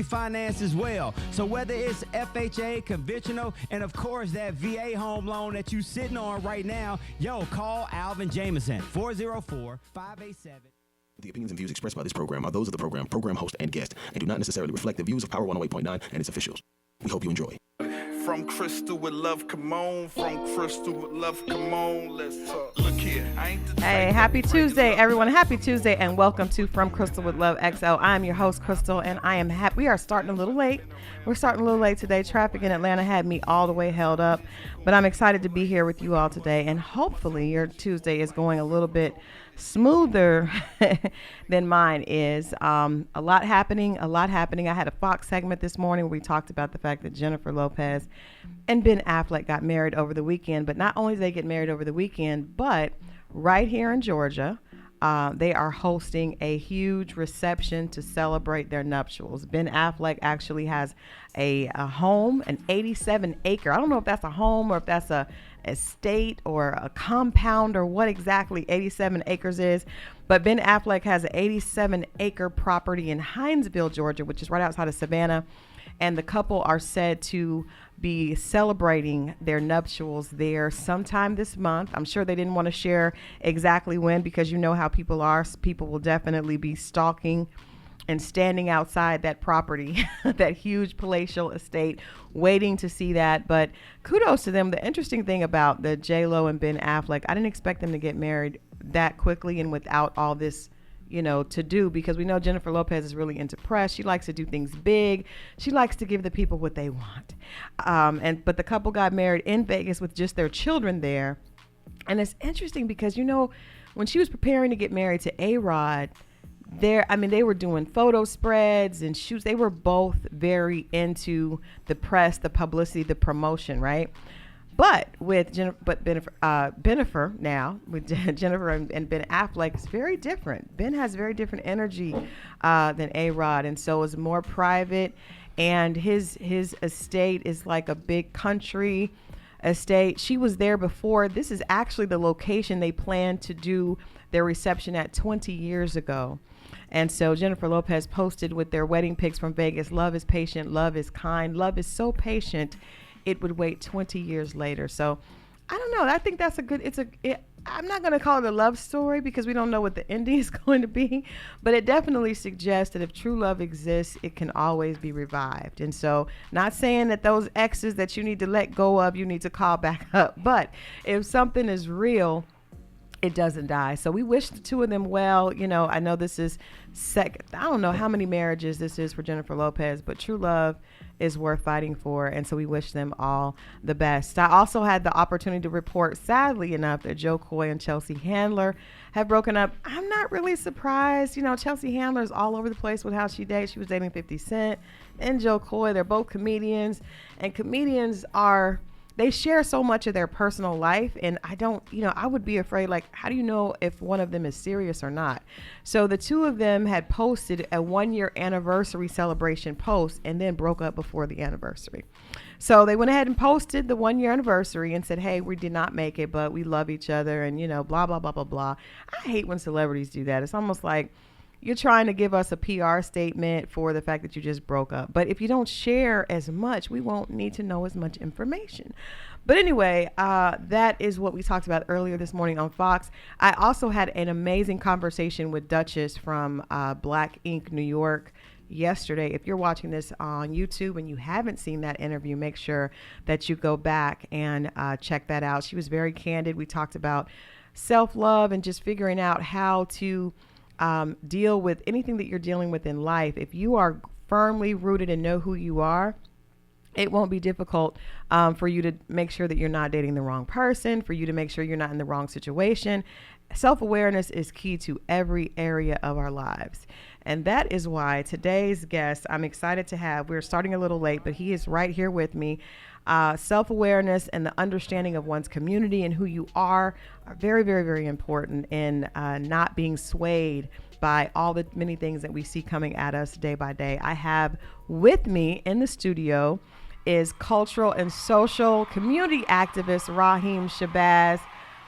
finance as well. So whether it's FHA, conventional, and of course that VA home loan that you sitting on right now, call Alvin Jameson, 404-587. The opinions and views expressed by this program are those of the program host, and guest, and do not necessarily reflect the views of Power 108.9 and its officials. We hope you enjoy. From Christal with love, come on. From Christal with love, come on. Let's talk. Look here, I ain't the Hey, happy Tuesday, everyone. Happy Tuesday, and welcome to From Christal with Love XL. I'm your host, Christal, and I am happy. We are starting a little late. We're starting a little late today. Traffic in Atlanta had me all the way held up, but I'm excited to be here with you all today, and hopefully your Tuesday is going a little bit smoother than mine is. A lot happening. I had a Fox segment this morning where we talked about the fact that Jennifer Lopez and Ben Affleck got married over the weekend. But not only did they get married over the weekend, but right here in Georgia, they are hosting a huge reception to celebrate their nuptials. Ben Affleck actually has a home, an 87-acre. I don't know if that's a home or if that's a estate or a compound or what exactly 87 acres is. But Ben Affleck has an 87-acre property in Hinesville, Georgia, which is right outside of Savannah. And the couple are said to be celebrating their nuptials there sometime this month. I'm sure they didn't want to share exactly when, because you know how people are. People will definitely be stalking and standing outside that property, that huge palatial estate, waiting to see that. But kudos to them. The interesting thing about the J-Lo and Ben Affleck, I didn't expect them to get married that quickly and without all this, to do, because we know Jennifer Lopez is really into press. She likes to do things big. She likes to give the people what they want. But the couple got married in Vegas with just their children there. And it's interesting because, when she was preparing to get married to A-Rod, they were doing photo spreads and shoots. They were both very into the press, the publicity, the promotion, right? But with Jennifer now, with Jennifer and Ben Affleck, it's very different. Ben has very different energy than A-Rod, and so is more private. And his estate is like a big country estate. She was there before. This is actually the location they planned to do their reception at 20 years ago. And so Jennifer Lopez posted with their wedding pics from Vegas, "Love is patient, love is kind, love is so patient, it would wait 20 years later." So I don't know. I think that's I'm not going to call it a love story because we don't know what the ending is going to be, but it definitely suggests that if true love exists, it can always be revived. And so, not saying that those exes that you need to let go of, you need to call back up, but if something is real, it doesn't die. So we wish the two of them well. I know this is I don't know how many marriages this is for Jennifer Lopez, but true love is worth fighting for. And so we wish them all the best. I also had the opportunity to report, sadly enough, that Joe Coy and Chelsea Handler have broken up. I'm not really surprised. Chelsea Handler is all over the place with how she dates. She was dating 50 Cent and Joe Coy. They're both comedians, and comedians they share so much of their personal life, and I would be afraid, how do you know if one of them is serious or not? So the two of them had posted a 1-year anniversary celebration post and then broke up before the anniversary. So they went ahead and posted the 1-year anniversary and said, "Hey, we did not make it, but we love each other," and blah, blah, blah, blah, blah. I hate when celebrities do that. It's almost like you're trying to give us a PR statement for the fact that you just broke up. But if you don't share as much, we won't need to know as much information. But anyway, that is what we talked about earlier this morning on Fox. I also had an amazing conversation with Duchess from Black Ink New York yesterday. If you're watching this on YouTube and you haven't seen that interview, make sure that you go back and check that out. She was very candid. We talked about self-love and just figuring out how to deal with anything that you're dealing with in life. If you are firmly rooted and know who you are, it won't be difficult for you to make sure that you're not dating the wrong person, for you to make sure you're not in the wrong situation. Self-awareness is key to every area of our lives. And that is why today's guest, I'm excited to have, we're starting a little late, but he is right here with me. Self-awareness and the understanding of one's community and who you are very, very, very important in not being swayed by all the many things that we see coming at us day by day. I have with me in the studio is cultural and social community activist Rahiem Shabazz.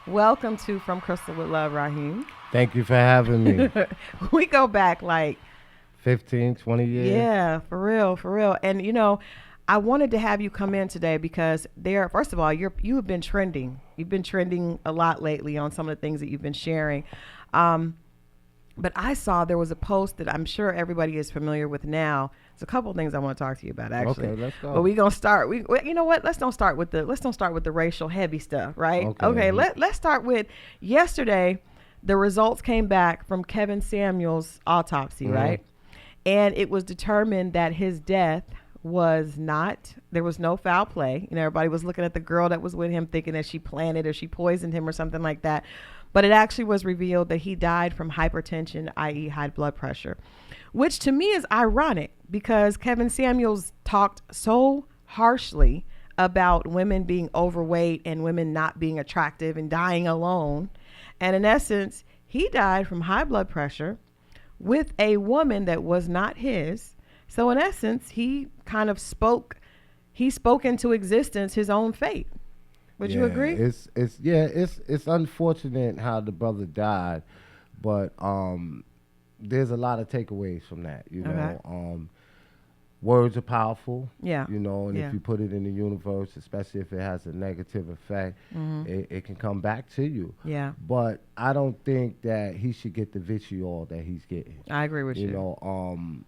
Welcome to From Christal with Love, Rahiem. Thank you for having me. We go back like 15, 20 years. Yeah, for real. And I wanted to have you come in today because first of all, you have been trending. You've been trending a lot lately on some of the things that you've been sharing. But I saw there was a post that I'm sure everybody is familiar with now. There's a couple of things I want to talk to you about, actually. Okay, let's go. But we're gonna start. You know what? Let's don't start with the racial heavy stuff, right? Okay. Let's start with yesterday. The results came back from Kevin Samuels' autopsy, right? And it was determined that his death there was no foul play. Everybody was looking at the girl that was with him thinking that she planted or she poisoned him or something like that. But it actually was revealed that he died from hypertension, i.e. high blood pressure, which to me is ironic because Kevin Samuels talked so harshly about women being overweight and women not being attractive and dying alone. And in essence, he died from high blood pressure with a woman that was not his. So in essence, he kind of spoke into existence his own fate. Would you agree? It's unfortunate how the brother died, but there's a lot of takeaways from that. Words are powerful. Yeah. And if you put it in the universe, especially if it has a negative effect, it can come back to you. Yeah. But I don't think that he should get the vitriol that he's getting. I agree with you.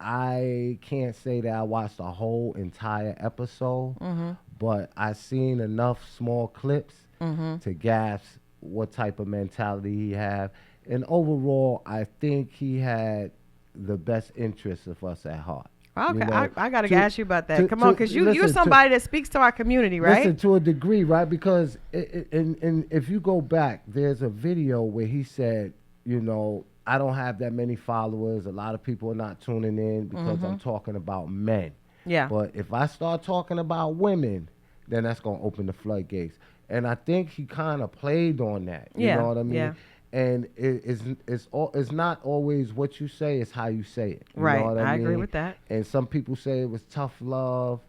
I can't say that I watched the whole entire episode, but I seen enough small clips to grasp what type of mentality he have. And overall, I think he had the best interests of us at heart. Okay, I got to ask you about that. Come on, because you're somebody that speaks to our community, right? Listen, to a degree, right? Because if you go back, there's a video where he said, I don't have that many followers. A lot of people are not tuning in because I'm talking about men. Yeah. But if I start talking about women, then that's going to open the floodgates. And I think he kind of played on that. You know what I mean? Yeah. And it's not always what you say, it's how you say it. You right. know what I mean? Agree with that. And some people say it was tough love.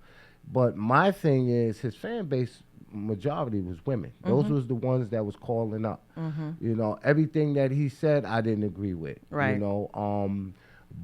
But my thing is his fan base majority was women. Those was the ones that was calling up. Everything that he said I didn't agree with. Right.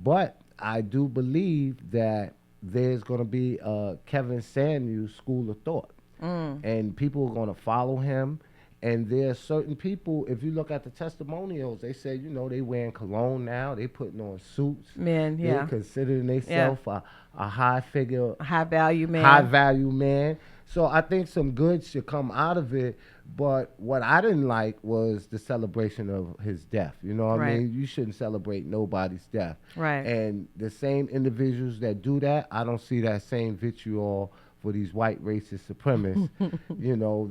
But I do believe that there's going to be a Kevin Samuels school of thought. And people are going to follow him. And there are certain people, if you look at the testimonials, they say, they wearing cologne now. They putting on suits. Men, yeah. They considering themselves a high figure. High value man. High value man. So I think some good should come out of it. But what I didn't like was the celebration of his death. You know what I mean? You shouldn't celebrate nobody's death. Right. And the same individuals that do that, I don't see that same vitriol for these white racist supremacists,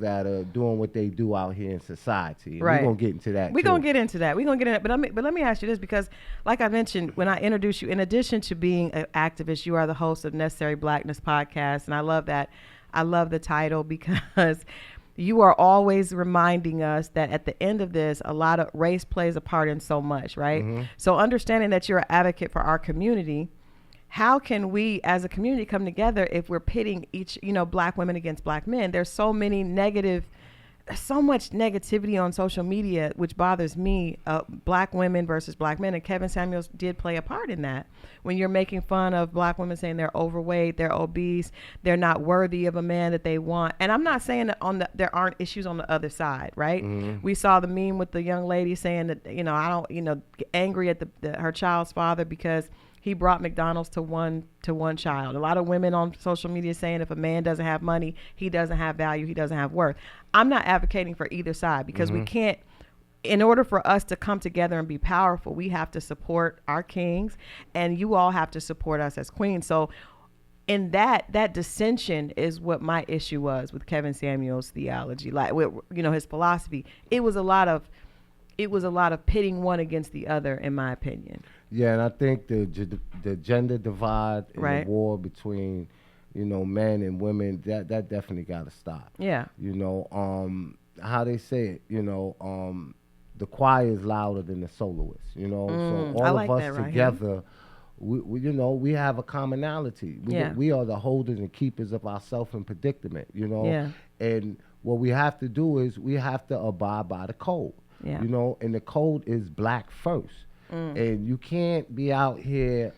that are doing what they do out here in society. And right. We're going to get into that. We're going to get into that. But let me ask you this, because like I mentioned, when I introduced you, in addition to being an activist, you are the host of Necessary Blackness podcast. And I love that. I love the title because you are always reminding us that at the end of this, a lot of race plays a part in so much, right? So understanding that you're an advocate for our community, how can we as a community come together if we're pitting black women against black men? There's so much negativity on social media, which bothers me, black women versus black men. And Kevin Samuels did play a part in that. When you're making fun of black women saying they're overweight, they're obese, they're not worthy of a man that they want. And I'm not saying that there aren't issues on the other side, right? We saw the meme with the young lady saying that, angry at her child's father because he brought McDonald's to one child. A lot of women on social media saying if a man doesn't have money, he doesn't have value, he doesn't have worth. I'm not advocating for either side because we can't, in order for us to come together and be powerful, we have to support our kings and you all have to support us as queens. So in that dissension is what my issue was with Kevin Samuels' theology, like his philosophy. It was a lot of pitting one against the other, in my opinion. Yeah, and I think the gender divide and right. the war between, men and women, that definitely got to stop. Yeah. How they say it, the choir is louder than the soloist, So all like of us that, together, we have a commonality. We are the holders and keepers of ourselves in predicament, Yeah. And what we have to do is we have to abide by the code. Yeah. And the code is black first. And you can't be out here,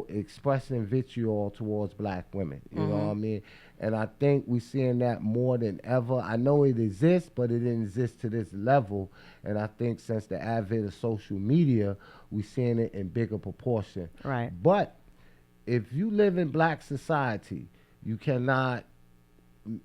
expressing vitriol towards black women. You know what I mean? And I think we're seeing that more than ever. I know it exists, but it didn't exist to this level. And I think since the advent of social media, we're seeing it in bigger proportion. Right. But if you live in black society, you cannot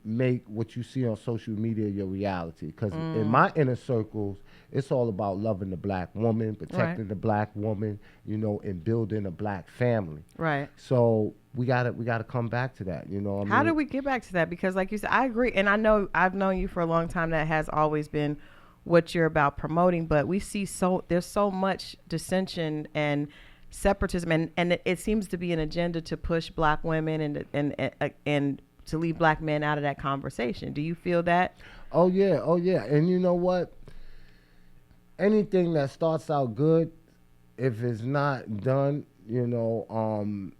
make what you see on social media your reality. Because in my inner circles, it's all about loving the black woman, protecting the black woman, and building a black family. Right. So we gotta come back to that. How do we get back to that? Because like you said, I agree, and I know I've known you for a long time. That has always been what you're about promoting. But we see there's so much dissension and separatism, and it seems to be an agenda to push black women and to leave black men out of that conversation. Do you feel that? Oh yeah. And you know what? Anything that starts out good, if it's not done, in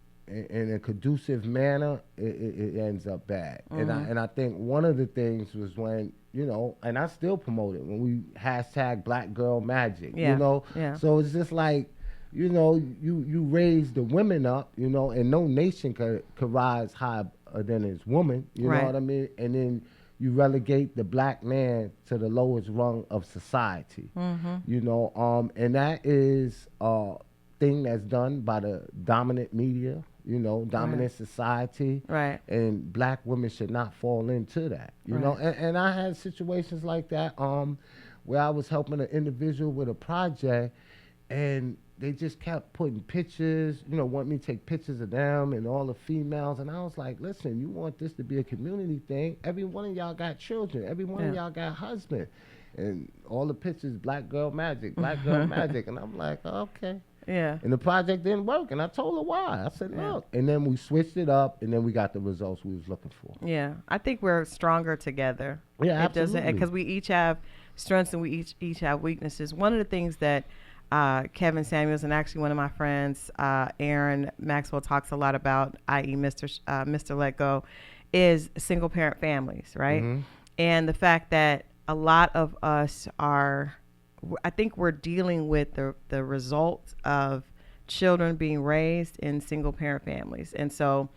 a conducive manner, it ends up bad. And I think one of the things was when, and I still promote it, when we hashtag Black Girl Magic, Yeah. So it's just like, you raise the women up, and no nation could rise higher than its woman, you know what I mean? And then you relegate the black man to the lowest rung of society, and that is a thing that's done by the dominant media, dominant society, right? And black women should not fall into that, you know. And I had situations like that, where I was helping an individual with a project, and they just kept putting pictures, want me to take pictures of them and all the females. And I was like, listen, you want this to be a community thing? Every one of y'all got children. Every one of y'all got husband. And all the pictures, Black Girl Magic, Black Girl Magic. And I'm like, okay. Yeah. And the project didn't work. And I told her why. I said, look. And then we switched it up, and then we got the results we was looking for. Yeah. I think we're stronger together. Yeah, absolutely. Because we each have strengths and we each have weaknesses. One of the things that Kevin Samuels and actually one of my friends, Aaron Maxwell, talks a lot about, i.e. Mr. Let Go, is single parent families, right? And the fact that a lot of us I think we're dealing with the results of children being raised in single parent families. And so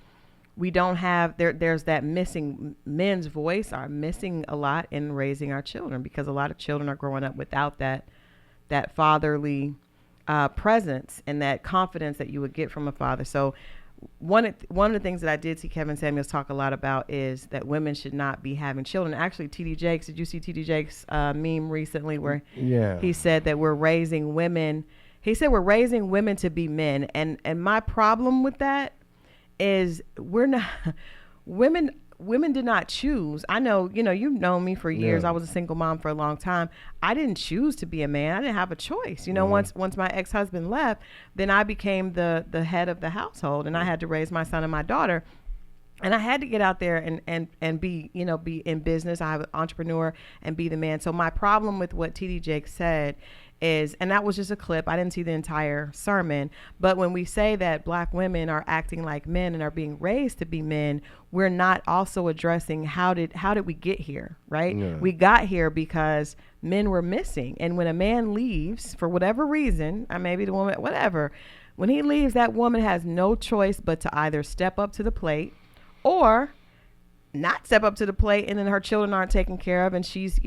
we don't have, there's that missing, men's voice are missing a lot in raising our children, because a lot of children are growing up without that fatherly presence and that confidence that you would get from a father. So one of the things that I did see Kevin Samuels talk a lot about is that women should not be having children. Actually, T.D. Jakes, did you see T.D. Jakes' meme recently where he said that we're raising women? He said we're raising women to be men. And my problem with that is we're not women did not choose. I know, you've known me for years. I was a single mom for a long time. I didn't choose to be a man. I didn't have a choice. Once my ex-husband left, then I became the head of the household, and I had to raise my son and my daughter. And I had to get out there and be, be in business. I have an entrepreneur and be the man. So my problem with what T.D. Jakes said is, and that was just a clip, I didn't see the entire sermon, but when we say that black women are acting like men and are being raised to be men, we're not also addressing how did we get here, right? Yeah. We got here because men were missing. And when a man leaves for whatever reason, or maybe the woman, whatever, when he leaves, that woman has no choice but to either step up to the plate or not step up to the plate, and then her children aren't taken care of, and she's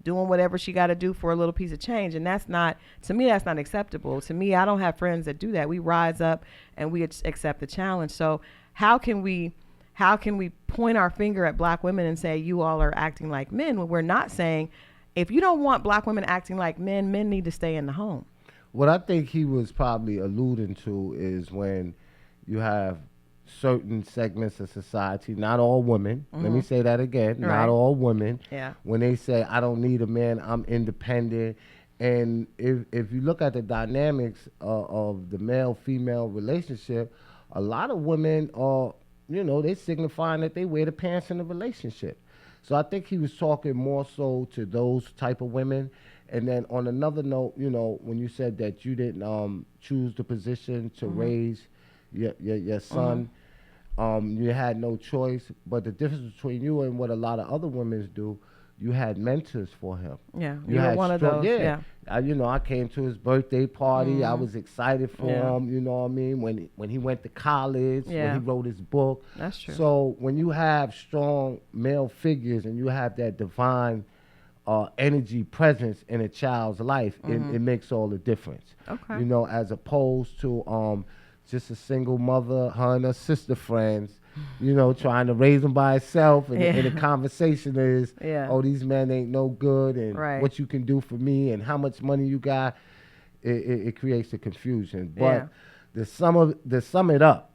doing whatever she got to do for a little piece of change. And that's not, to me, that's not acceptable. To me, I don't have friends that do that. We rise up and we accept the challenge. So how can we point our finger at black women and say, you all are acting like men, when we're not saying, if you don't want black women acting like men need to stay in the home? What I think he was probably alluding to is when you have certain segments of society, not all women. Let me say that again. Right. Not all women. Yeah. When they say, I don't need a man, I'm independent. And if you look at the dynamics of the male-female relationship, a lot of women are, they signifying that they wear the pants in the relationship. So I think he was talking more so to those type of women. And then on another note, when you said that you didn't choose the position to raise your son, you had no choice. But the difference between you and what a lot of other women do, you had mentors for him. Yeah, you were one of those. Yeah. I came to his birthday party. I was excited for him. You know what I mean? When he went to college, when he wrote his book. That's true. So when you have strong male figures and you have that divine energy presence in a child's life, it makes all the difference. Okay. You know, as opposed to just a single mother, her and her sister friends, you know, trying to raise them by herself, and the conversation is, oh, these men ain't no good, and what you can do for me, and how much money you got. It creates a confusion. But to sum it up,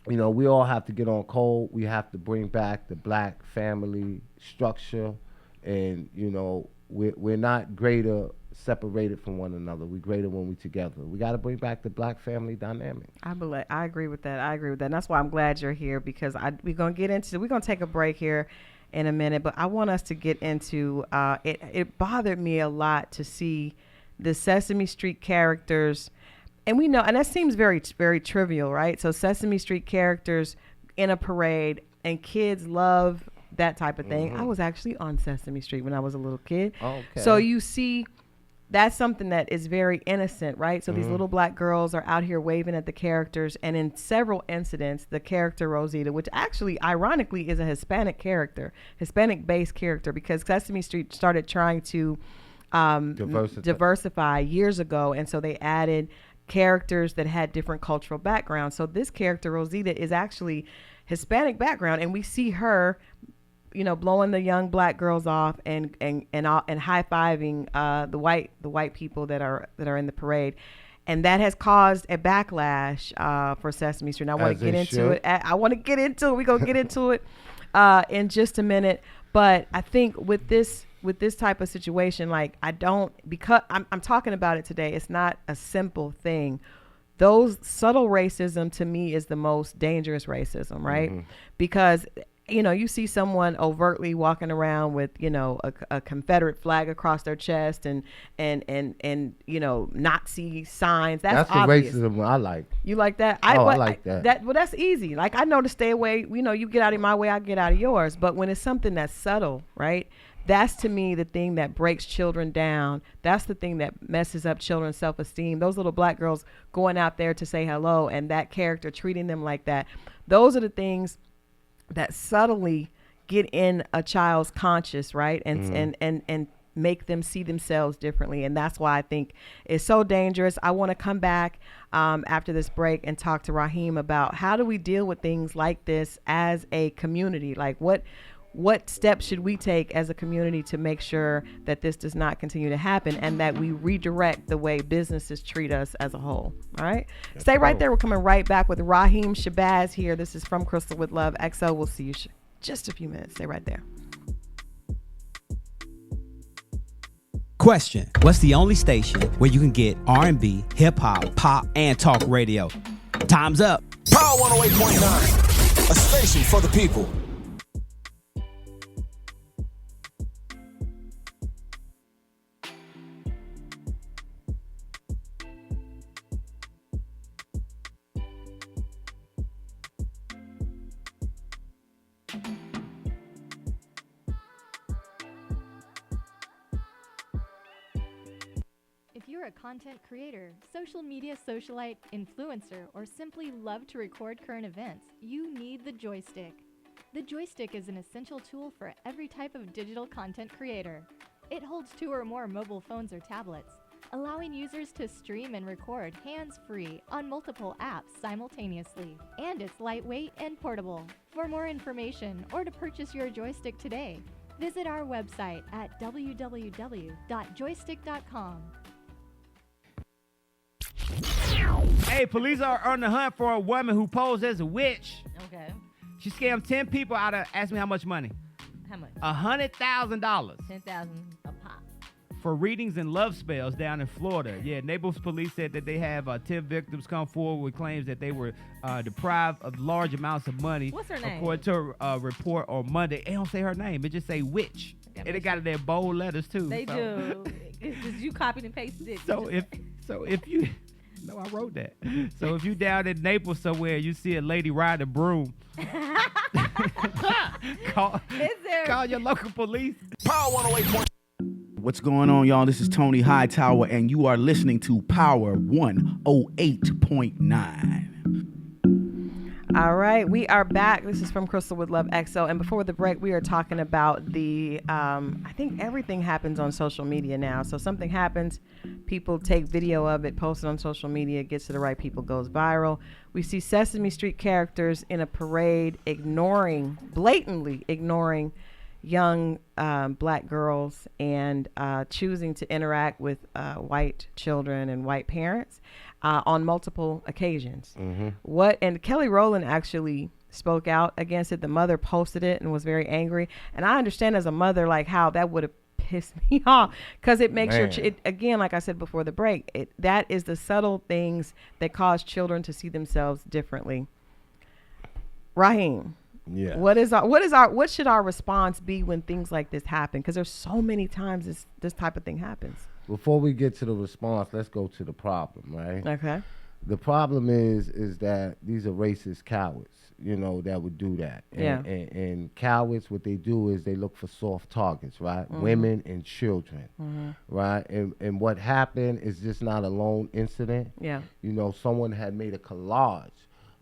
you know, we all have to get on code. We have to bring back the black family structure, and you know, we're not greater separated from one another. We're greater when we're together. We got to bring back the black family dynamic. I agree with that. And that's why I'm glad you're here, because we're going to take a break here in a minute, but I want us to get into, it bothered me a lot to see the Sesame Street characters, and we know, and that seems very, very trivial, right? So Sesame Street characters in a parade, and kids love that type of thing. I was actually on Sesame Street when I was a little kid. Okay. So you see, that's something that is very innocent, right? So these little black girls are out here waving at the characters, and in several incidents, the character Rosita, which actually ironically is a Hispanic character, Hispanic-based character, because Sesame Street started trying to diversify years ago, and so they added characters that had different cultural backgrounds. So this character Rosita is actually Hispanic background, and we see her, you know, blowing the young black girls off and high-fiving the white people that are in the parade, and that has caused a backlash for Sesame Street. And I want to get into it. We're gonna get into it in just a minute. But I think with this type of situation, like because I'm talking about it today, it's not a simple thing. Those subtle racism to me is the most dangerous racism, right? Because you know, you see someone overtly walking around with, you know, a Confederate flag across their chest and you know, Nazi signs. That's obvious. The racism I like. You like that? I like that. Well, that's easy. Like, I know to stay away. You know, you get out of my way, I get out of yours. But when it's something that's subtle, right? That's, to me, the thing that breaks children down. That's the thing that messes up children's self-esteem. Those little black girls going out there to say hello, and that character treating them like that. Those are the things that subtly get in a child's conscious, right? And make them see themselves differently. And that's why I think it's so dangerous. I want to come back after this break and talk to Rahiem about how do we deal with things like this as a community? Like, what steps should we take as a community to make sure that this does not continue to happen, and that we redirect the way businesses treat us as a whole? All right. Stay right there. We're coming right back with Rahiem Shabazz here. This is From Christal with Love XO. We'll see you just a few minutes. Stay right there. Question: what's the only station where you can get R&B, hip hop, pop, and talk radio? Time's up. Power 108.9, a station for the people. If you're a content creator, social media socialite, influencer, or simply love to record current events, you need the joystick. The joystick is an essential tool for every type of digital content creator. It holds 2 or more mobile phones or tablets, allowing users to stream and record hands-free on multiple apps simultaneously. And it's lightweight and portable. For more information or to purchase your joystick today, visit our website at www.joystick.com. Hey, police are on the hunt for a woman who posed as a witch. Okay. She scammed 10 people out of, ask me how much money? How much? $100,000. $10,000 a pop. For readings and love spells down in Florida. Yeah, Naples police said that they have 10 victims come forward with claims that they were deprived of large amounts of money. What's her name? According to a report on Monday. They don't say her name. It just say witch. And it got it in bold letters too. They do. Because you copied and pasted it. So if you no, I wrote that. So if you down in Naples somewhere, you see a lady riding a broom. Call your local police. Power 108. What's going on, y'all? This is Tony Hightower, and you are listening to Power 108.9. All right, we are back. This is From Christal with Love XO. And before the break, we are talking about I think everything happens on social media now. So something happens, people take video of it, post it on social media, gets to the right people, goes viral. We see Sesame Street characters in a parade blatantly ignoring young black girls and choosing to interact with white children and white parents on multiple occasions. And Kelly Rowland actually spoke out against it. The mother posted it and was very angry. And I understand as a mother, like, how that would have pissed me off, because it makes again, like I said before the break, that is the subtle things that cause children to see themselves differently. Rahiem. Yeah. What should our response be when things like this happen? Because there's so many times this type of thing happens. Before we get to the response, let's go to the problem, right? Okay. The problem is that these are racist cowards, that would do that. And cowards, what they do is they look for soft targets, right? Women and children, right? And what happened is just not a lone incident. Yeah. Someone had made a collage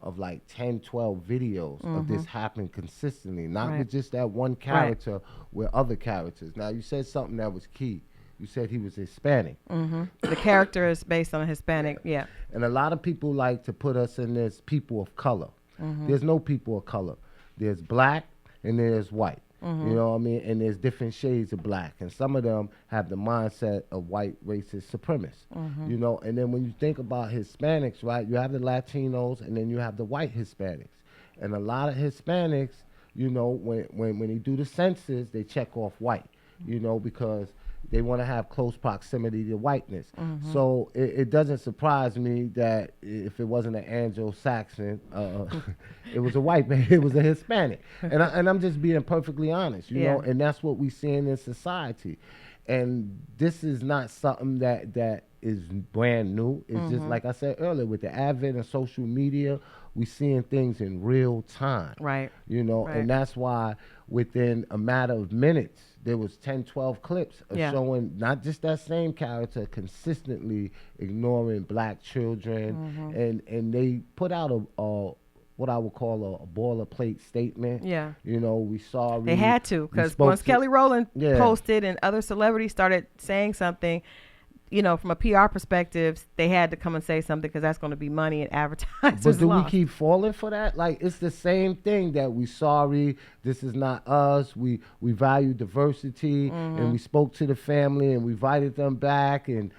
of like 10, 12 videos of this happening consistently, not with just that one character, with other characters. Now, you said something that was key. You said he was Hispanic. The character is based on a Hispanic, yeah. And a lot of people like to put us in this people of color. There's no people of color. There's black and there's white. You know what I mean? And there's different shades of black. And some of them have the mindset of white racist supremacists. And then when you think about Hispanics, right, you have the Latinos and then you have the white Hispanics. And a lot of Hispanics, when they do the census, they check off white, because they want to have close proximity to whiteness. So it doesn't surprise me that if it wasn't an Anglo-Saxon, it was a white man, it was a Hispanic. And I'm just being perfectly honest, you know, and that's what we seeing in society. And this is not something that is brand new. It's just like I said earlier, with the advent of social media, we seeing things in real time. Right. And that's why within a matter of minutes, there was 10, 12 clips of showing not just that same character consistently ignoring black children. And they put out a what I would call a boilerplate statement. Yeah. We saw. They had to, because once Kelly Rowland posted and other celebrities started saying something, from a PR perspective, they had to come and say something, because that's going to be money and advertisers. But do we keep falling for that? Like, it's the same thing that we sorry, this is not us. We value diversity, and we spoke to the family and we invited them back. And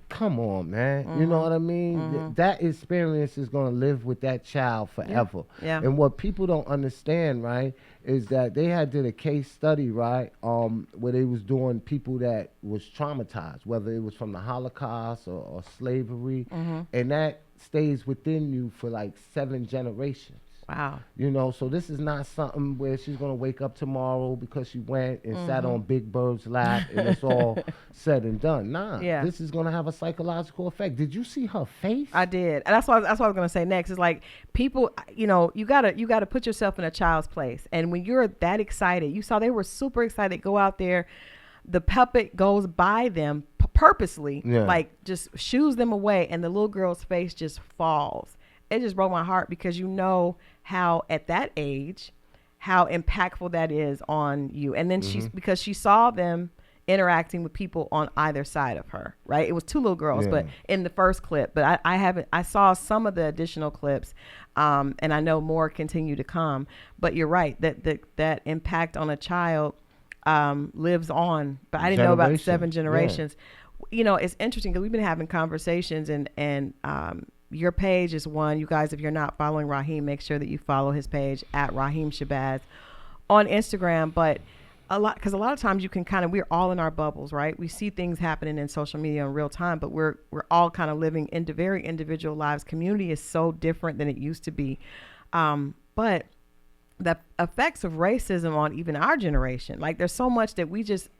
come on, man. You know what I mean? That experience is going to live with that child forever. Yeah. And what people don't understand, right, is that they did a case study, right, where they was doing people that was traumatized, whether it was from the Holocaust or slavery, and that stays within you for like 7 generations. Wow. So this is not something where she's going to wake up tomorrow because she went and sat on Big Bird's lap and it's all said and done. Nah, this is going to have a psychological effect. Did you see her face? I did. And that's what I was going to say next. Is like, people, you got to put yourself in a child's place. And when you're that excited, you saw they were super excited, go out there. The puppet goes by them purposely, like just shoos them away, and the little girl's face just falls. It just broke my heart, because how at that age, how impactful that is on you. And then because she saw them interacting with people on either side of her, right? It was 2 little girls, but in the first clip, but I saw some of the additional clips, and I know more continue to come. But you're right, that impact on a child lives on. But I didn't know about 7 generations. It's interesting, because we've been having conversations, and your page is one. You guys, if you're not following Rahiem, make sure that you follow his page at Rahiem Shabazz on Instagram. But because a lot of times you can we're all in our bubbles, right? We see things happening in social media in real time, but we're all kind of living into very individual lives. Community is so different than it used to be. But the effects of racism on even our generation, like, there's so much that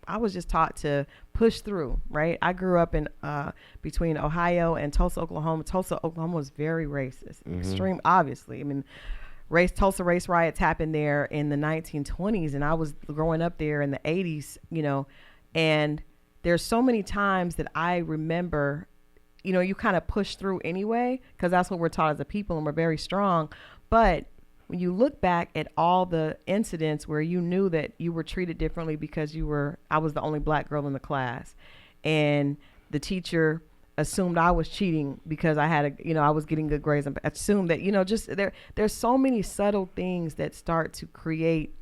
I was just taught to push through, right? I grew up in between Ohio and Tulsa, Oklahoma. Tulsa, Oklahoma was very racist, extreme, obviously. I mean, Tulsa race riots happened there in the 1920s, and I was growing up there in the 80s, you know, and there's so many times that I remember, you know, you kind of push through anyway, because that's what we're taught as a people, and we're very strong. But when you look back at all the incidents where you knew that you were treated differently because I was the only black girl in the class, and the teacher assumed I was cheating because I was getting good grades, and assumed that, you know, just there's so many subtle things that start to create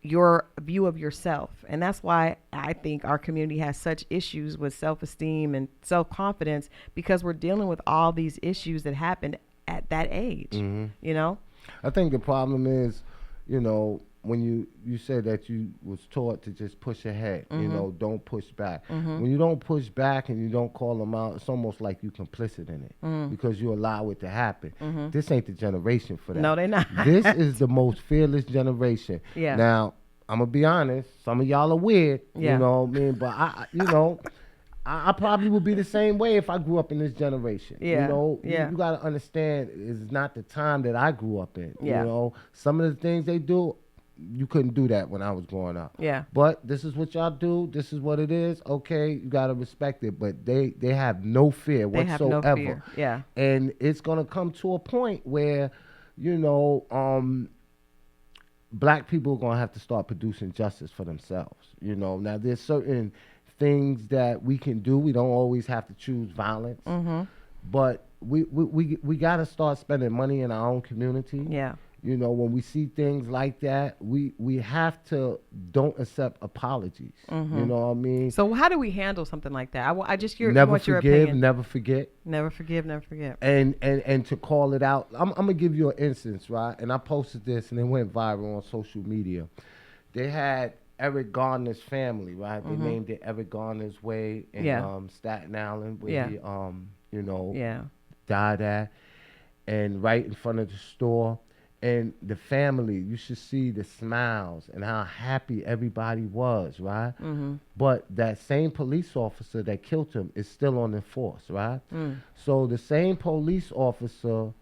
your view of yourself. And that's why I think our community has such issues with self-esteem and self-confidence, because we're dealing with all these issues that happened at that age, you know? I think the problem is, you know, when you said that you was taught to just push ahead, you know, don't push back. When you don't push back and you don't call them out, it's almost like you complicit in it because you allow it to happen. This ain't the generation for that. No, they're not. This is the most fearless generation. Yeah. Now, I'm going to be honest, some of y'all are weird, Yeah. you know what I mean? But I probably would be the same way if I grew up in this generation. Yeah. You know, Yeah. you got to understand, it's not the time that I grew up in. Yeah. You know, some of the things they do, you couldn't do that when I was growing up. Yeah. But this is what y'all do. This is what it is. Okay, you got to respect it. But they have no fear They whatsoever. have no fear. Yeah. And it's going to come to a point where, you know, black people are going to have to start producing justice for themselves. You know, now there's certain things that we can do. We don't always have to choose violence. But we got to start spending money in our own community. Yeah. You know, when we see things like that, we have to don't accept apologies. You know what I mean? So how do we handle something like that? I just Never want your forgive, opinion. never forget. Never forgive, never forget. And to call it out. I'm going to give you an instance, right? And I posted this and it went viral on social media. They had Eric Garner's family, right? They named it Eric Garner's Way in Staten Island, where he, you know, died at. And right in front of the store. And the family, you should see the smiles and how happy everybody was, right? But that same police officer that killed him is still on the force, right? So the same police officer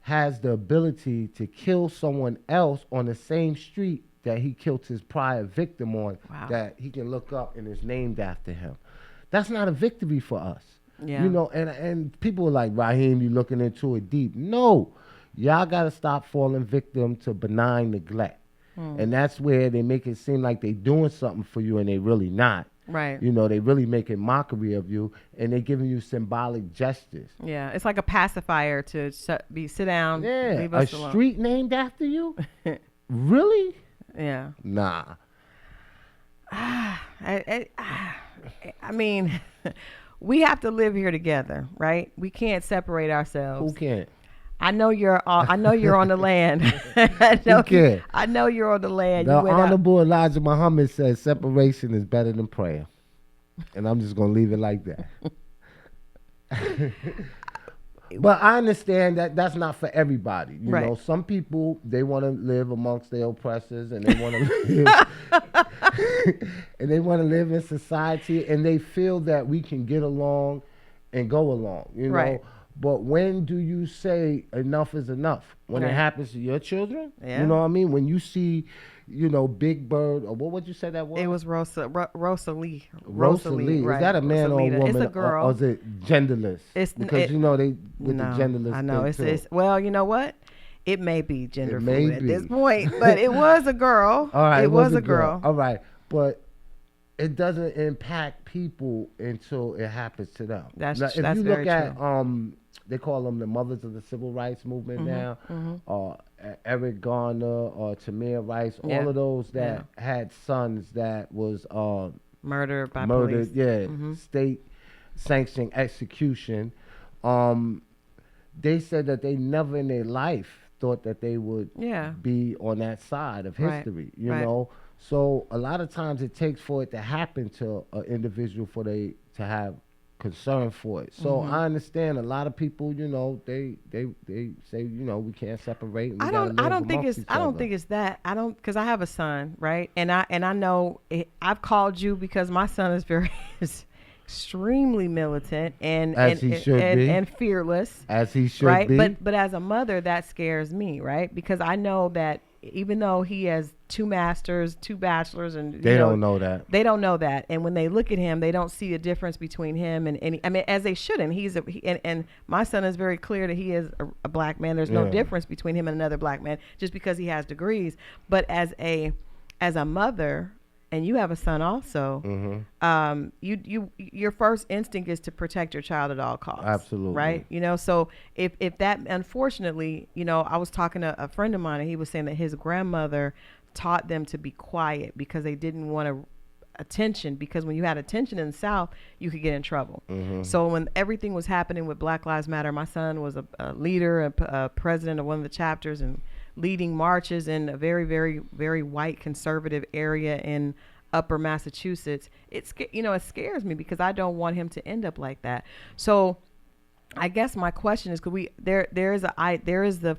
has the ability to kill someone else on the same street that he killed his prior victim on, that he can look up and is named after him. That's not a victory for us. Yeah. You know, and people are like, Rahiem, you looking into it deep. No. Y'all got to stop falling victim to benign neglect. And that's where they make it seem like they doing something for you and they really not. Right. You know, they really making mockery of you and they giving you symbolic gestures. Yeah. It's like a pacifier to sit down, leave us alone. A street named after you? Really? Yeah. Nah. I mean, we have to live here together, right? We can't separate ourselves. Who can't? I know you're on the land. I know you're on the land. The Honorable Elijah Muhammad says separation is better than prayer. And I'm just going to leave it like that. But I understand that that's not for everybody. You know, some people, they want to live amongst their oppressors and they want to live and they want to live in society and they feel that we can get along and go along, you know. But when do you say enough is enough? When it happens to your children? Yeah. You know what I mean? When you see, you know, Big Bird, or what would you say that was? It was Rosalie. Rosalie. Right. Is that a man or a woman? It's a girl. Or is it genderless? Because, you know, they with the genderless I know. thing, Well, you know what? It may be gender may fluid at be. this point, but it was a girl. All right. It was a girl. All right. But it doesn't impact people until it happens to them. That's now, if you very look at true. They call them the mothers of the civil rights movement now, or Eric Garner or Tamir Rice, all of those that had sons that was murdered by police. State sanctioned execution. They said that they never in their life thought that they would be on that side of history, you know. So a lot of times it takes for it to happen to an individual for they to have concern for it. So I understand a lot of people, you know, they say, you know, we can't separate. And I don't think it's that. Because I have a son, right? And I know I've called you because my son is very extremely militant and and fearless, as he should right? be. But as a mother, that scares me, right? Because I know that even though he has 2 masters, 2 bachelors, and They don't know that. They don't know that, and when they look at him, they don't see a difference between him and any. I mean, as they shouldn't. And my son is very clear that he is a black man. There's no difference between him and another black man just because he has degrees. But as a mother, and you have a son also, your first instinct is to protect your child at all costs. Absolutely. Right? So if that, unfortunately, I was talking to a friend of mine, and he was saying that his grandmother taught them to be quiet because they didn't want attention, because when you had attention in the South, you could get in trouble. So when everything was happening with Black Lives Matter, my son was a leader, a president of one of the chapters, and leading marches in a very, very, very white conservative area in upper Massachusetts. It scares me because I don't want him to end up like that. So I guess my question is, there is the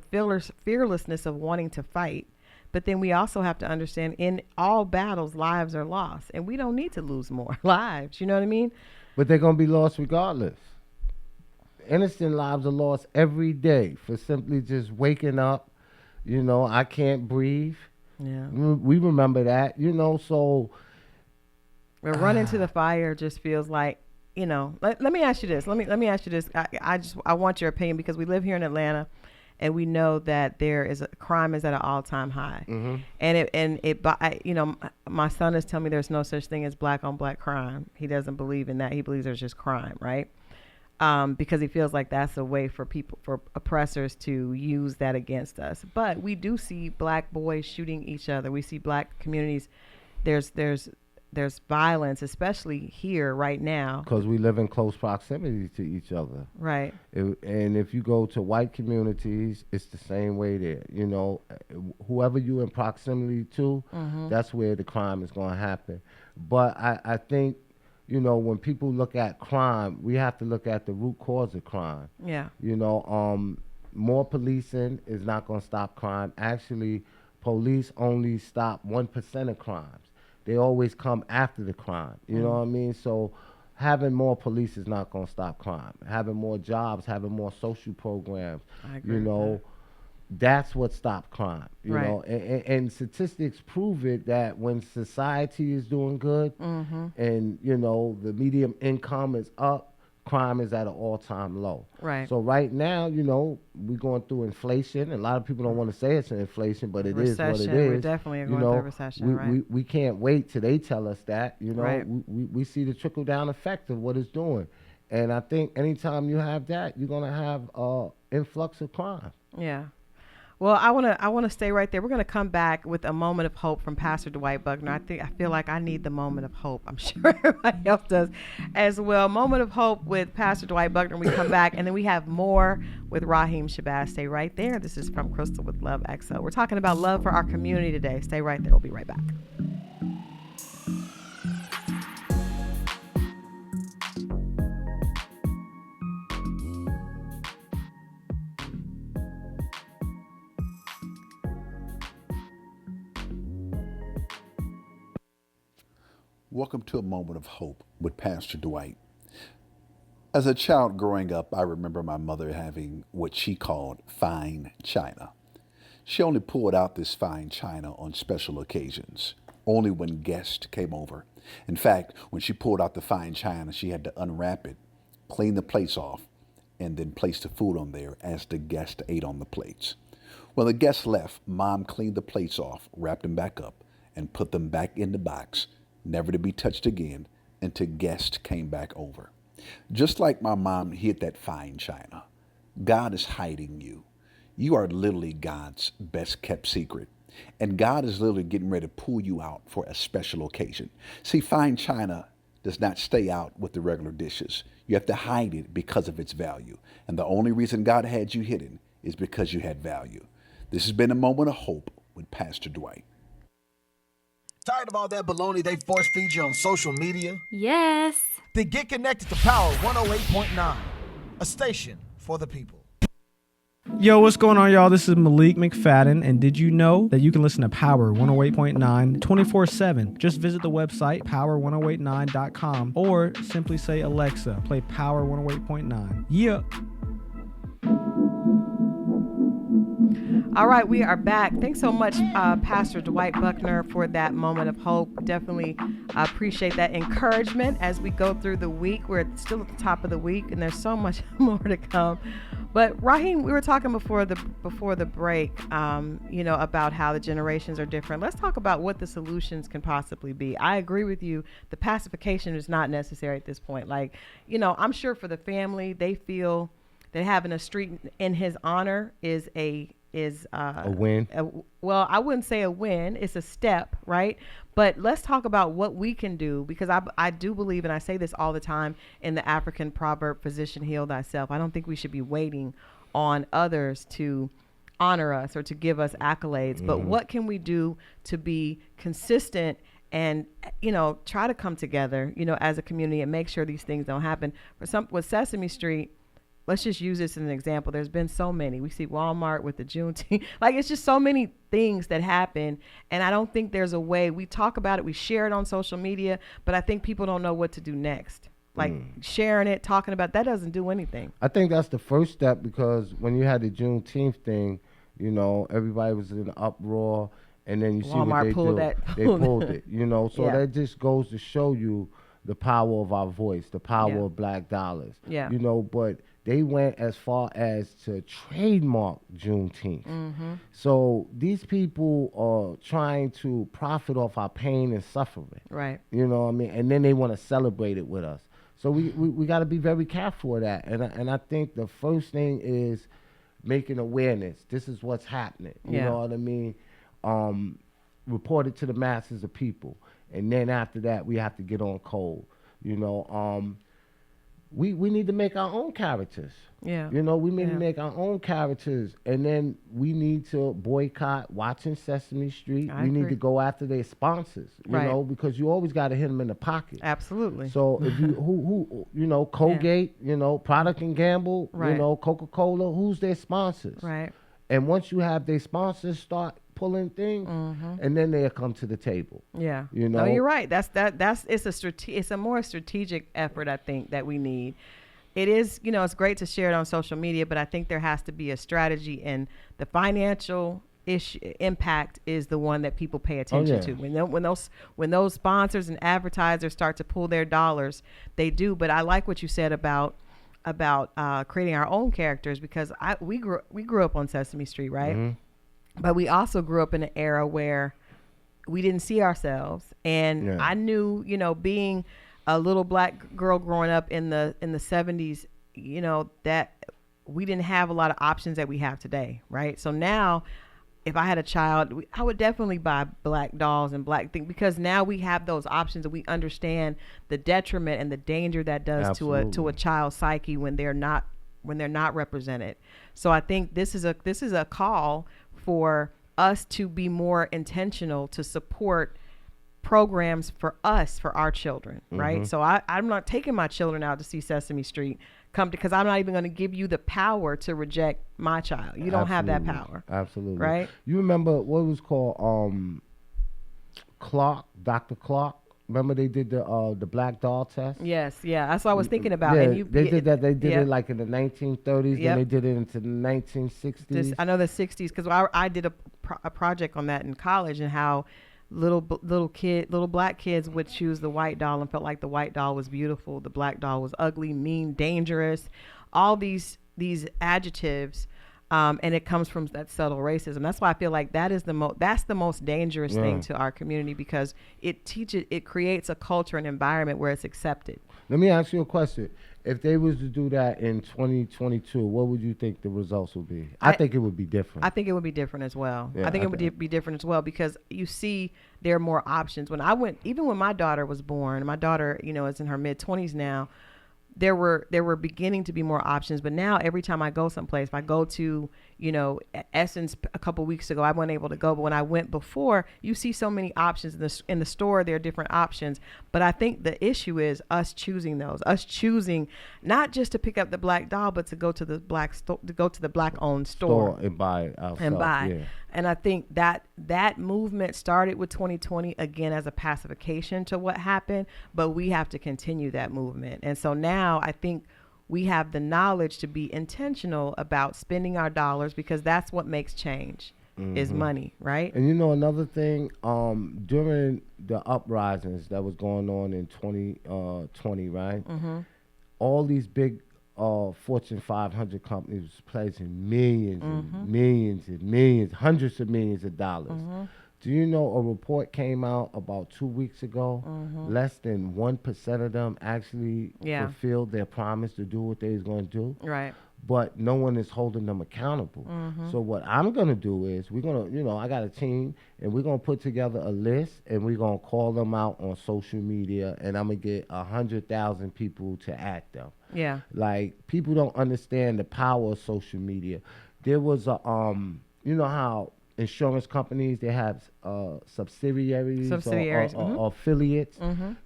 fearlessness of wanting to fight, but then we also have to understand in all battles, lives are lost, and we don't need to lose more lives. You know what I mean? But they're going to be lost regardless. Innocent lives are lost every day for simply just waking up. I can't breathe. Yeah. We remember that, so. But running to the fire just feels like, let me ask you this. Let me ask you this. I want your opinion, because we live here in Atlanta, and we know that crime is at an all-time high. And my son is telling me there's no such thing as black on black crime. He doesn't believe in that. He believes there's just crime, right? Because he feels like that's a way for oppressors to use that against us. But we do see black boys shooting each other. We see black communities. There's violence, especially here right now. Because we live in close proximity to each other. Right. And if you go to white communities, it's the same way there. Whoever you in proximity to, that's where the crime is going to happen. But I think, when people look at crime, we have to look at the root cause of crime. Yeah. More policing is not going to stop crime. Actually, police only stop 1% of crimes. They always come after the crime. You know what I mean? So having more police is not going to stop crime. Having more jobs, having more social programs, I agree with that. That's what stopped crime. You Right. know, and statistics prove it, that when society is doing good and, the median income is up, crime is at an all-time low. Right. So right now, we're going through inflation. And a lot of people don't want to say it's an inflation, but it is what it is. We're definitely going through a recession, right? We can't wait till they tell us that. Right. We see the trickle-down effect of what it's doing. And I think anytime you have that, you're going to have an influx of crime. Yeah. Well, I want to stay right there. We're going to come back with a moment of hope from Pastor Dwight Buckner. I feel like I need the moment of hope. I'm sure everybody else does as well. Moment of hope with Pastor Dwight Buckner. We come back, and then we have more with Rahiem Shabazz. Stay right there. This is From Christal with Love XO. We're talking about love for our community today. Stay right there. We'll be right back. Welcome to a moment of hope with Pastor Dwight. As a child growing up, I remember my mother having what she called fine china. She only pulled out this fine china on special occasions, only when guests came over. In fact, when she pulled out the fine china, she had to unwrap it, clean the plates off, and then place the food on there as the guests ate on the plates. When the guests left, Mom cleaned the plates off, wrapped them back up, and put them back in the box, never to be touched again until guests came back over. Just like my mom hid that fine china, God is hiding you. You are literally God's best kept secret. And God is literally getting ready to pull you out for a special occasion. See, fine china does not stay out with the regular dishes. You have to hide it because of its value. And the only reason God had you hidden is because you had value. This has been a moment of hope with Pastor Dwight. Tired of all that baloney they force feed you on social media? Yes. Then get connected to Power 108.9, a station for the people. Yo, what's going on, y'all? This is Malik McFadden, and did you know that you can listen to Power 108.9 24/7? Just visit the website power1089.com or simply say, Alexa, play Power 108.9. Yeah. All right, we are back. Thanks so much, Pastor Dwight Buckner, for that moment of hope. Definitely appreciate that encouragement as we go through the week. We're still at the top of the week, and there's so much more to come. But Rahiem, we were talking before the break, about how the generations are different. Let's talk about what the solutions can possibly be. I agree with you. The pacification is not necessary at this point. Like, I'm sure for the family, they feel that having a street in his honor is a win. Well, I wouldn't say a win. It's a step, right? But let's talk about what we can do, because I do believe, and I say this all the time, in the African proverb, physician, heal thyself. I don't think we should be waiting on others to honor us or to give us accolades. But what can we do to be consistent and, try to come together, as a community and make sure these things don't happen? With Sesame Street, let's just use this as an example. There's been so many. We see Walmart with the Juneteenth. Like, it's just so many things that happen. And I don't think there's a way. We talk about it. We share it on social media. But I think people don't know what to do next. Like, sharing it, talking about that doesn't do anything. I think that's the first step, because when you had the Juneteenth thing, everybody was in an uproar. And then you see what they do. They pulled it, So that just goes to show you the power of our voice, the power of black dollars. Yeah. But they went as far as to trademark Juneteenth. So these people are trying to profit off our pain and suffering. Right. You know what I mean? And then they want to celebrate it with us. So we got to be very careful of that. And I think the first thing is making awareness. This is what's happening. You know what I mean? Report it to the masses of people. And then after that, we have to get on cold. We need to make our own characters. Yeah. We need to make our own characters. And then we need to boycott watching Sesame Street. We need to go after their sponsors, you because you always got to hit them in the pocket. Absolutely. So if you, Colgate, Procter and Gamble, Coca-Cola, who's their sponsors? Right. And once you have their sponsors start pulling things, and then they'll come to the table. Yeah. No, you're right. It's a more strategic effort, I think, that we need. It is, it's great to share it on social media, but I think there has to be a strategy, and the financial impact is the one that people pay attention to. When those sponsors and advertisers start to pull their dollars, they do. But I like what you said about creating our own characters, because we grew up on Sesame Street, right? But we also grew up in an era where we didn't see ourselves. And I knew, being a little black girl growing up in the 70s, that we didn't have a lot of options that we have today, right? So now, if I had a child, I would definitely buy black dolls and black things, because now we have those options, and we understand the detriment and the danger that does to a child's psyche when they're not represented. So I think this is a call for us to be more intentional to support programs for our children, right? So I'm not taking my children out to see Sesame Street, because I'm not even going to give you the power to reject my child. You don't have that power. Absolutely. Right? You remember what it was called, Clark, Dr. Clark? Remember they did the black doll test? Yes, yeah. That's what I was thinking about. Yeah, and they did that. They did it like in the 1930s, then they did it into the 1960s. I know the 60s, because I did a project on that in college, and how little black kids would choose the white doll and felt like the white doll was beautiful, the black doll was ugly, mean, dangerous, all these adjectives. And it comes from that subtle racism. That's why I feel like that's the most dangerous thing to our community, because it creates a culture and environment where it's accepted. Let me ask you a question. If they was to do that in 2022, what would you think the results would be? I think it would be different. I think it would be different as well. Yeah, I think it would be different as well, because you see there are more options. Even when my daughter was born, my daughter, is in her mid-20s now, there were beginning to be more options, but now every time I go someplace, if I go to, Essence a couple weeks ago, I wasn't able to go, but when I went before, you see so many options in the store. There are different options, but I think the issue is us choosing not just to pick up the black doll, but to go to the black owned store and buy it ourselves. Yeah. And I think that movement started with 2020 again as a pacification to what happened, but we have to continue that movement. And so now I think we have the knowledge to be intentional about spending our dollars, because that's what makes change is money, right? And another thing, during the uprisings that was going on in 2020, right? All these big Fortune 500 companies was placing millions and millions and millions, hundreds of millions of dollars. Do you know a report came out about 2 weeks ago? Less than 1% of them actually fulfilled their promise to do what they was going to do. Right. But no one is holding them accountable. So what I'm going to do is we're going to, I got a team, and we're going to put together a list, and we're going to call them out on social media, and I'm going to get 100,000 people to add them. Yeah. Like, people don't understand the power of social media. There was a, how insurance companies, they have subsidiaries or affiliates.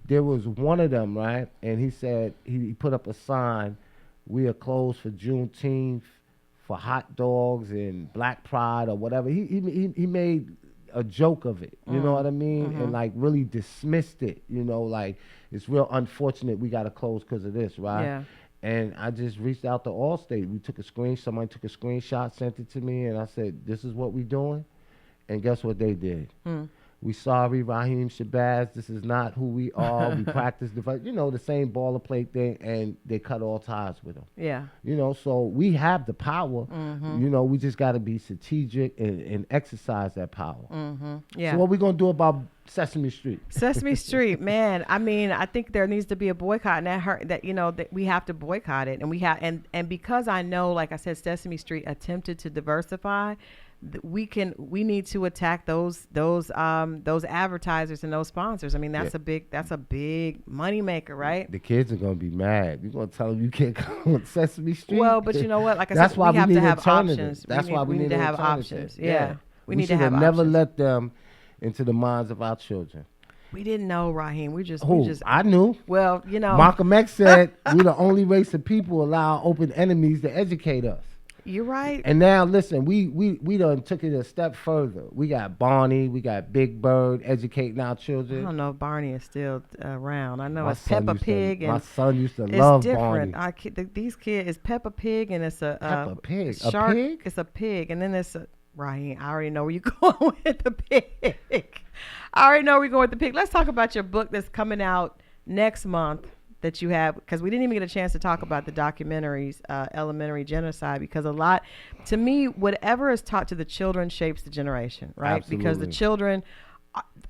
There was one of them, right? And he said, he put up a sign, "We are closed for Juneteenth, for hot dogs and Black Pride," or whatever. He made a joke of it, you know what I mean? And like really dismissed it, like, it's real unfortunate we got to close because of this, right? Yeah. And I just reached out to Allstate. Somebody took a screenshot, sent it to me, and I said, "This is what we doing." And guess what they did? We sorry, Rahiem Shabazz. This is not who we are. We practice the same boilerplate thing, and they cut all ties with them. Yeah. So we have the power. We just got to be strategic and exercise that power. Yeah. So what we gonna do about Sesame Street? Sesame Street, man. I mean, I think there needs to be a boycott, and that we have to boycott it, and we have, and because I know, like I said, Sesame Street attempted to diversify. We need to attack those advertisers and those sponsors. I mean, that's a big money maker, right? The kids are gonna be mad. You're gonna tell them you can't come on Sesame Street. Well, but you know what? Like I said, we have to have options. That's why we need to have options. Yeah. We need to have never options. let them into the minds of our children. We didn't know, Rahiem. I knew. Well, Malcolm X said we're the only race of people allow open enemies to educate us. You're right. And now, listen, we done took it a step further. We got Barney, we got Big Bird educating our children. I don't know if Barney is still around. I know it's Peppa Pig. My son used to love different. Barney. These kids, it's Peppa Pig, and it's a Peppa Pig. Shark. A pig? It's a pig, and then it's a Rahiem. I already know where you're going with the pig. I already know where you're going with the pig. Let's talk about your book that's coming out next month that you have, because we didn't even get a chance to talk about the documentaries, Elementary Genocide, because to me, whatever is taught to the children shapes the generation, right? Absolutely. Because the children,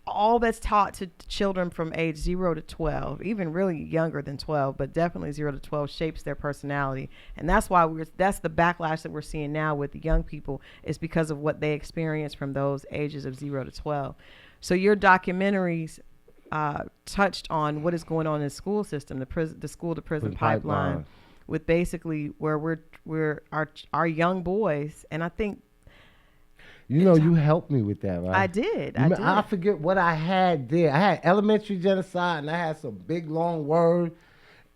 all that's taught to children from age 0 to 12, even really younger than 12, but definitely 0 to 12 shapes their personality. And that's why that's the backlash that we're seeing now with the young people, is because of what they experience from those ages of 0 to 12. So your documentaries touched on what is going on in the school system, the school to prison pipeline, with basically where we're our young boys. And I think you helped me with that, right? I did. I forget what I had there. I had elementary genocide, and I had some big long word,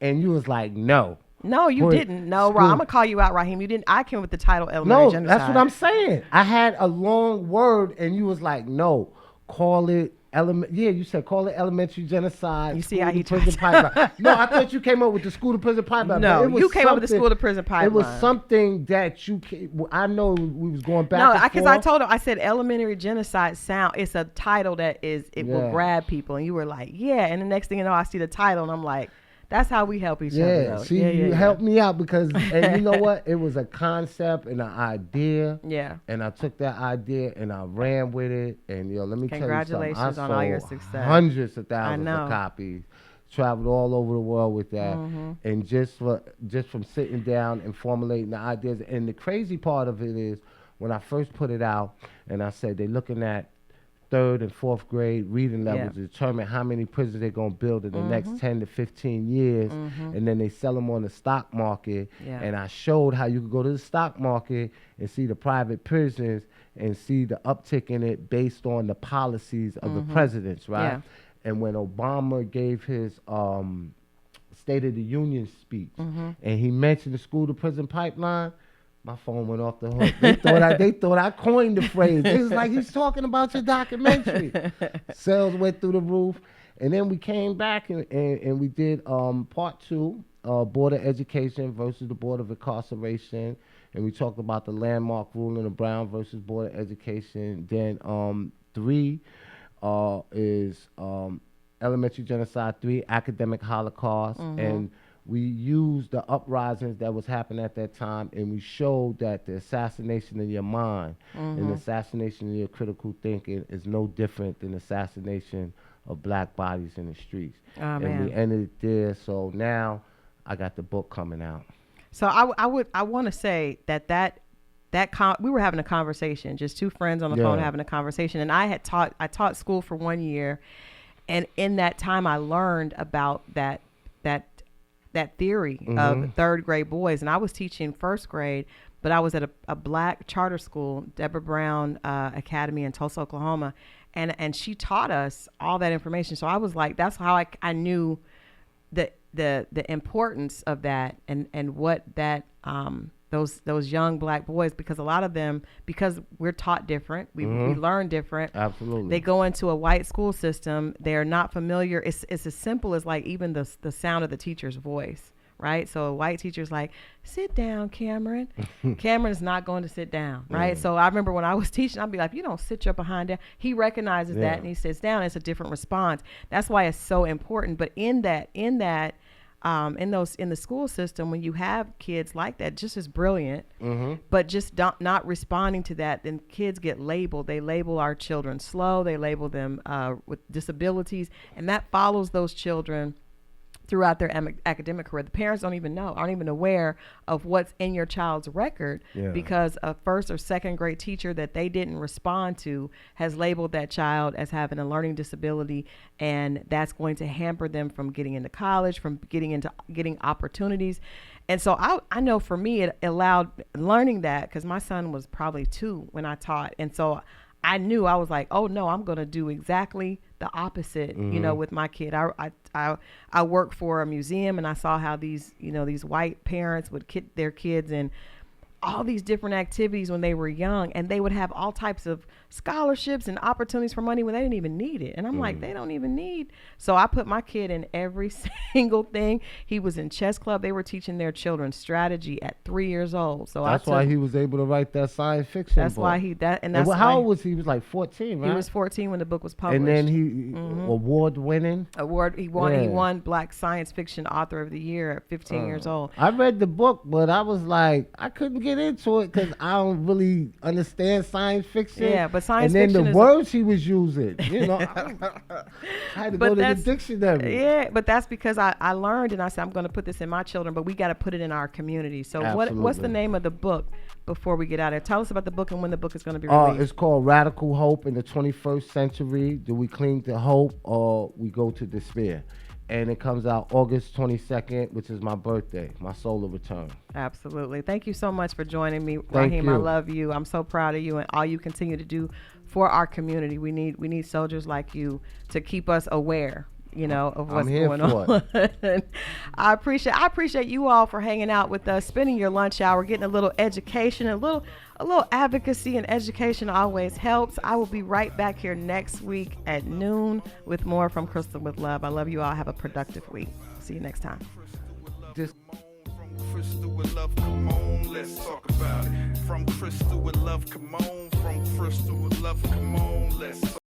and you was like, no. No, you didn't. No, I'm gonna call you out, Rahiem. You didn't. I came with the title Elementary Genocide. No, that's what I'm saying. I had a long word, and you was like, no, call it. You said call it Elementary Genocide. You see how he prison pipeline. No, I thought you came up with the school to prison pipeline. No, you came up with the school to prison pipeline. It was something that I know we was going back. No, because I told him, I said Elementary Genocide sound. It's a title that will grab people, and you were like, yeah. And the next thing you know, I see the title, and I'm like, that's how we help each other. See, you helped me out because, and you know what? It was a concept and an idea. Yeah. And I took that idea and I ran with it. And let me tell you something. Congratulations on all your success. Hundreds of thousands of copies. Traveled all over the world with that. And just from sitting down and formulating the ideas. And the crazy part of it is when I first put it out and I said they're looking at 3rd and 4th grade reading levels to determine how many prisons they're going to build in the next 10 to 15 years. And then they sell them on the stock market. And I showed how you could go to the stock market and see the private prisons and see the uptick in it based on the policies of the presidents, right? And when Obama gave his State of the Union speech and he mentioned the school to prison pipeline, my phone went off the hook. They thought I coined the phrase. It was like, he's talking about your documentary. Sales went through the roof. And then we came back and we did part 2, Board of Education versus the Board of Incarceration. And we talked about the landmark ruling of Brown versus Board of Education. Then 3 is Elementary Genocide 3, Academic Holocaust. And we used the uprisings that was happening at that time, and we showed that the assassination of your mind and the assassination of your critical thinking is no different than assassination of black bodies in the streets. And we ended it there. So now I got the book coming out. So I want to say that we were having a conversation, just 2 friends on the phone having a conversation, and I taught school for 1 year, and in that time I learned about that theory of 3rd grade boys, and I was teaching 1st grade, but I was at a black charter school, Deborah Brown Academy in Tulsa, Oklahoma, and she taught us all that information. So I was like, that's how I knew the importance of that and what that those young black boys, because a lot of them, because we're taught different, we learn different. Absolutely. They go into a white school system. They're not familiar. It's as simple as like even the sound of the teacher's voice, right? So a white teacher's like, sit down, Cameron. Cameron is not going to sit down, right? So I remember when I was teaching, I'd be like, you don't sit your behind down. He recognizes that and he sits down. It's a different response. That's why it's so important. But in the school system, when you have kids like that, just as brilliant, but just not responding to that, then kids get labeled. They label our children slow. They label them with disabilities, and that follows those children throughout their academic career. The parents aren't even aware of what's in your child's record because a 1st or 2nd grade teacher that they didn't respond to has labeled that child as having a learning disability, and that's going to hamper them from getting into college, from getting opportunities. And so I know for me, it allowed learning that, because my son was probably 2 when I taught. And so I knew, I was like, oh no, I'm going to do exactly the opposite, with my kid. I worked for a museum, and I saw how these white parents would kit their kids in all these different activities when they were young, and they would have all types of scholarships and opportunities for money when they didn't even need it. And I'm like, they don't even need. So I put my kid in every single thing. He was in chess club. They were teaching their children strategy at 3 years old. So that's why he was able to write that science fiction book. That's why how old was he? He was like 14, right? He was 14 when the book was published. And then he award winning. He won Black Science Fiction Author of the Year at 15 years old. I read the book, but I was like, I couldn't get into it because I don't really understand science fiction. Yeah, but science fiction. And then the words he was using, I had to go to the dictionary. Yeah, but that's because I learned, and I said, I'm going to put this in my children, but we got to put it in our community. So what's the name of the book before we get out of here? Tell us about the book and when the book is going to be released. It's called Radical Hope in the 21st Century. Do we cling to hope or we go to despair? And it comes out August 22nd, which is my birthday, my solar return. Absolutely. Thank you so much for joining me, Rahiem. I love you. I'm so proud of you and all you continue to do for our community. We need soldiers like you to keep us aware, of what's going on. I appreciate you all for hanging out with us, spending your lunch hour, getting a little education, a little advocacy, and education always helps. I will be right back here next week at noon with more from Christal with Love. I love you all. Have a productive week. See you next time. Christal with love, come on, let's talk about it. From Christal with love, come on. From Christal with love, come on, let's